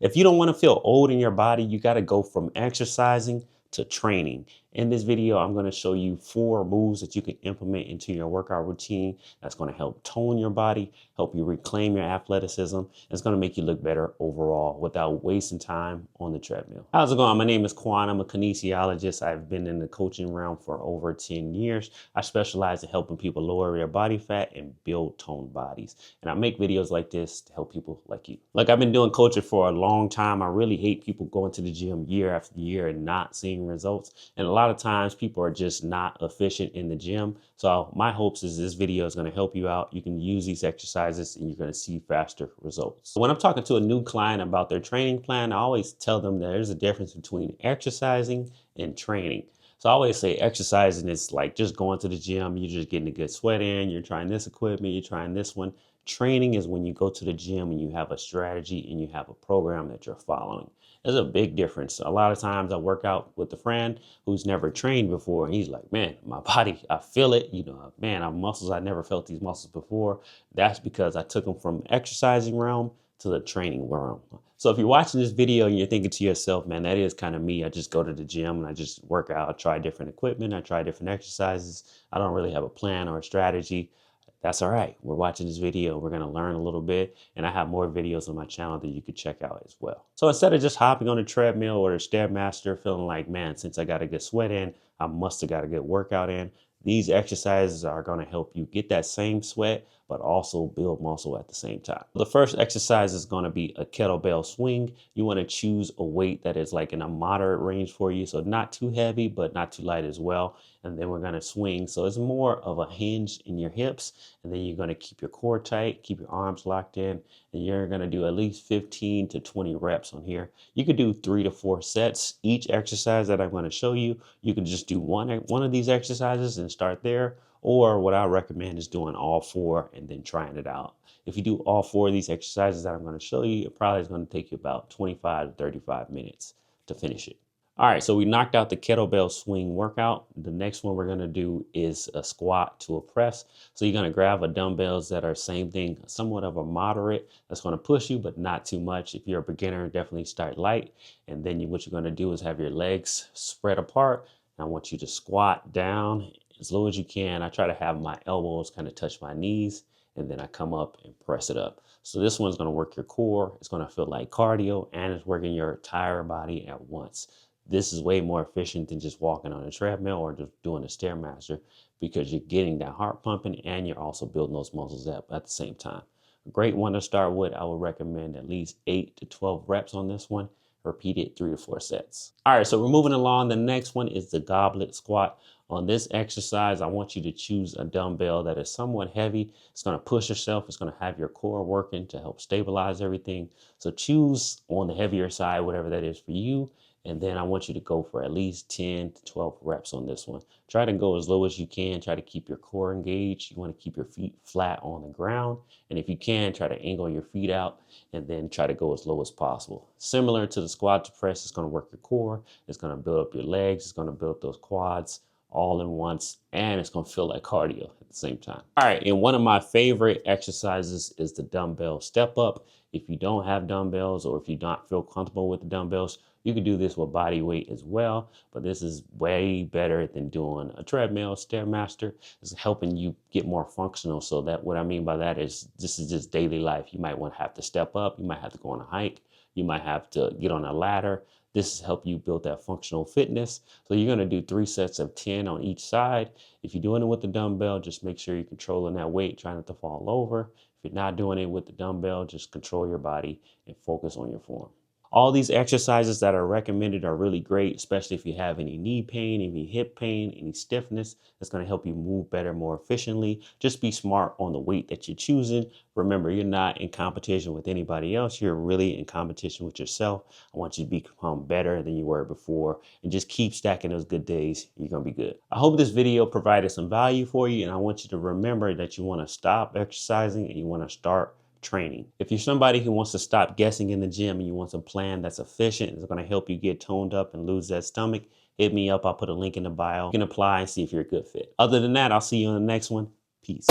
If you don't want to feel old in your body, you got to go from exercising to training. In this video, I'm going to show you 4 moves that you can implement into your workout routine that's going to help tone your body, help you reclaim your athleticism, and it's going to make you look better overall without wasting time on the treadmill. How's it going? My name is Jaquan. I'm a kinesiologist. I've been in the coaching realm for over 10 years. I specialize in helping people lower their body fat and build toned bodies. And I make videos like this to help people like you. Like, I've been doing coaching for a long time. I really hate people going to the gym year after year and not seeing results. And a lot of times people are just not efficient in the gym. So my hopes is this video is going to help you out. You can use these exercises and you're going to see faster results. When I'm talking to a new client about their training plan, I always tell them that there's a difference between exercising and training. So I always say exercising is like just going to the gym, you're just getting a good sweat in, you're trying this equipment, you're trying this one. Training is when you go to the gym and you have a strategy and you have a program that you're following. There's a big difference. A lot of times I work out with a friend who's never trained before, and he's like, man, my body, I feel it. You know, man, I have muscles. I never felt these muscles before. That's because I took them from exercising realm to the training realm. So if you're watching this video and you're thinking to yourself, man, that is kind of me. I just go to the gym and I just work out, I try different equipment, I try different exercises. I don't really have a plan or a strategy. That's all right. We're watching this video. We're going to learn a little bit. And I have more videos on my channel that you could check out as well. So instead of just hopping on the treadmill or the Stairmaster feeling like, man, since I got a good sweat in, I must have got a good workout in. These exercises are going to help you get that same sweat, but also build muscle at the same time. The first exercise is going to be a kettlebell swing. You want to choose a weight that is like in a moderate range for you. So not too heavy, but not too light as well. And then we're going to swing. So it's more of a hinge in your hips. And then you're going to keep your core tight, keep your arms locked in. And you're going to do at least 15 to 20 reps on here. You could do 3 to 4 sets. Each exercise that I'm going to show you, you can just do one of these exercises and start there. Or what I recommend is doing all 4 and then trying it out. If you do all 4 of these exercises that I'm going to show you, it probably is going to take you about 25 to 35 minutes to finish it. All right, so we knocked out the kettlebell swing workout. The next one we're going to do is a squat to a press. So you're going to grab a dumbbells that are same thing, somewhat of a moderate. That's going to push you, but not too much. If you're a beginner, definitely start light. And then what you're going to do is have your legs spread apart. And I want you to squat down as low as you can. I try to have my elbows kind of touch my knees, and then I come up and press it up. So this one's going to work your core. It's going to feel like cardio, and it's working your entire body at once. This is way more efficient than just walking on a treadmill or just doing a Stairmaster, because you're getting that heart pumping and you're also building those muscles up at the same time. A great one to start with. I would recommend at least 8 to 12 reps on this one. Repeat it 3 to 4 sets. All right, so we're moving along. The next one is the goblet squat. On this exercise, I want you to choose a dumbbell that is somewhat heavy. It's going to push yourself. It's going to have your core working to help stabilize everything. So choose on the heavier side, whatever that is for you. And then I want you to go for at least 10 to 12 reps on this one. Try to go as low as you can. Try to keep your core engaged. You want to keep your feet flat on the ground. And if you can, try to angle your feet out and then try to go as low as possible. Similar to the squat to press, it's going to work your core. It's going to build up your legs. It's going to build up those quads all in once. And it's going to feel like cardio at the same time. All right. And one of my favorite exercises is the dumbbell step up. If you don't have dumbbells, or if you don't feel comfortable with the dumbbells, you can do this with body weight as well, but this is way better than doing a treadmill. Stairmaster is helping you get more functional. So that what I mean by that is this is just daily life. You might want to have to step up. You might have to go on a hike. You might have to get on a ladder. This is help you build that functional fitness. So you're going to do 3 sets of 10 on each side. If you're doing it with the dumbbell, just make sure you're controlling that weight, trying not to fall over. If you're not doing it with the dumbbell, just control your body and focus on your form. All these exercises that are recommended are really great, especially if you have any knee pain, any hip pain, any stiffness. It's going to help you move better, more efficiently. Just be smart on the weight that you're choosing. Remember, you're not in competition with anybody else. You're really in competition with yourself. I want you to become better than you were before, and just keep stacking those good days. You're going to be good. I hope this video provided some value for you, and I want you to remember that you want to stop exercising and you want to start training. If you're somebody who wants to stop guessing in the gym and you want a plan that's efficient, it's going to help you get toned up and lose that stomach, hit me up. I'll put a link in the bio. You can apply and see if you're a good fit. Other than that, I'll see you on the next one. Peace.